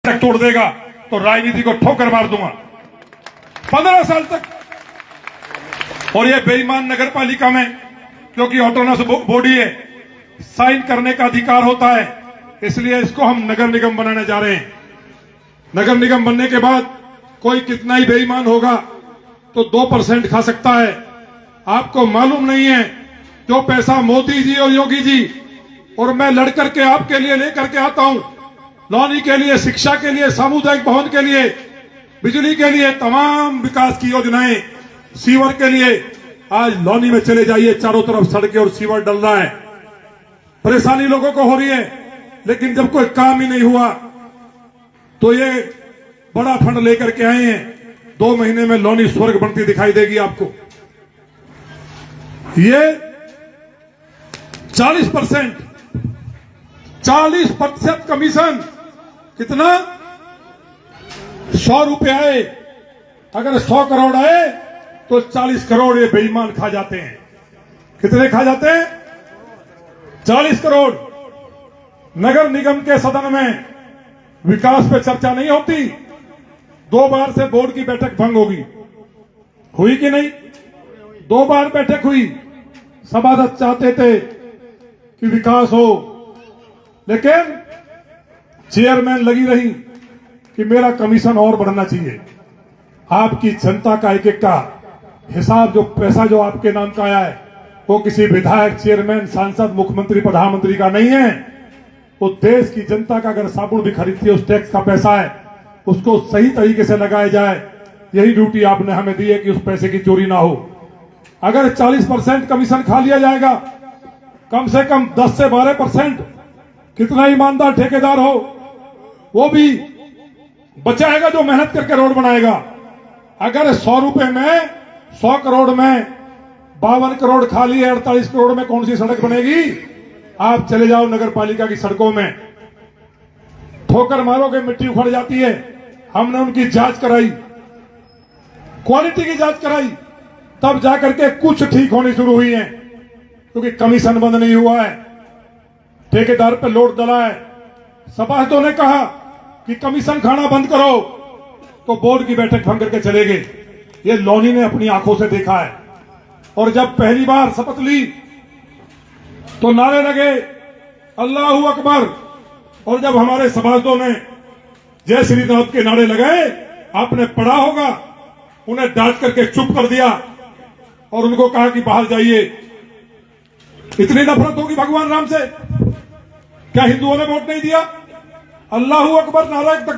तक तोड़ देगा तो राजनीति को ठोकर मार दूंगा 15 साल तक। और ये बेईमान नगर पालिका में, क्योंकि ऑटोनॉमस बॉडी है, साइन करने का अधिकार होता है, इसलिए इसको हम नगर निगम बनाने जा रहे हैं। नगर निगम बनने के बाद कोई कितना ही बेईमान होगा तो 2% खा सकता है। आपको मालूम नहीं है जो पैसा मोदी जी और योगी जी और मैं लड़ करके आपके लिए लेकर के आता हूं, लॉनी के लिए, शिक्षा के लिए, सामुदायिक भवन के लिए, बिजली के लिए, तमाम विकास की योजनाएं, सीवर के लिए। आज लॉनी में चले जाइए, चारों तरफ सड़कें और सीवर डल रहा है। परेशानी लोगों को हो रही है, लेकिन जब कोई काम ही नहीं हुआ तो ये बड़ा फंड लेकर के आए हैं। 2 महीने में लॉनी स्वर्ग बनती दिखाई देगी आपको। ये 40% कमीशन, कितना? 100 रुपए आए, अगर 100 करोड़ आए तो 40 करोड़ ये बेईमान खा जाते हैं। कितने खा जाते हैं? 40 करोड़। नगर निगम के सदन में विकास पे चर्चा नहीं होती। 2 बार से बोर्ड की बैठक भंग होगी, हुई कि नहीं? 2 बार बैठक हुई। सभासद चाहते थे कि विकास हो, लेकिन चेयरमैन लगी रही कि मेरा कमीशन और बढ़ना चाहिए। आपकी जनता का एक एक का हिसाब, जो पैसा जो आपके नाम का आया है, वो किसी विधायक, चेयरमैन, सांसद, मुख्यमंत्री, प्रधानमंत्री का नहीं है। वो देश की जनता का अगर साबुन भी खरीदती है, उस टैक्स का पैसा है, उसको सही तरीके से लगाया जाए। यही ड्यूटी आपने हमें दी है कि उस पैसे की चोरी ना हो। अगर 40% कमीशन खा लिया जाएगा, कम से कम 10 से 12%, कितना ईमानदार ठेकेदार हो वो भी बचाएगा जो मेहनत करके रोड बनाएगा। अगर 100 रुपए में, 100 करोड़ में 52 करोड़ खा लिए, 48 करोड़ में कौन सी सड़क बनेगी? आप चले जाओ नगर पालिका की सड़कों में, ठोकर मारोगे मिट्टी उखड़ जाती है। हमने उनकी जांच कराई, क्वालिटी की जांच कराई, तब जाकर के कुछ ठीक होनी शुरू हुई है, क्योंकि कमीशन बंद नहीं हुआ है, ठेकेदार पे लोड डला है। सभासदों ने कहा कि कमीशन खाना बंद करो, तो बोर्ड की बैठक भंग करके चले गए। ये लॉनी ने अपनी आंखों से देखा है। और जब पहली बार शपथ ली तो नारे लगे अल्लाहू अकबर, और जब हमारे सभासदों ने जय श्री राम के नारे लगाए, आपने पढ़ा होगा, उन्हें डांट करके चुप कर दिया और उनको कहा कि बाहर जाइए। इतनी नफरत होगी भगवान राम से? क्या हिंदुओं ने वोट नहीं दिया? अल्लाहू अकबर नारा तक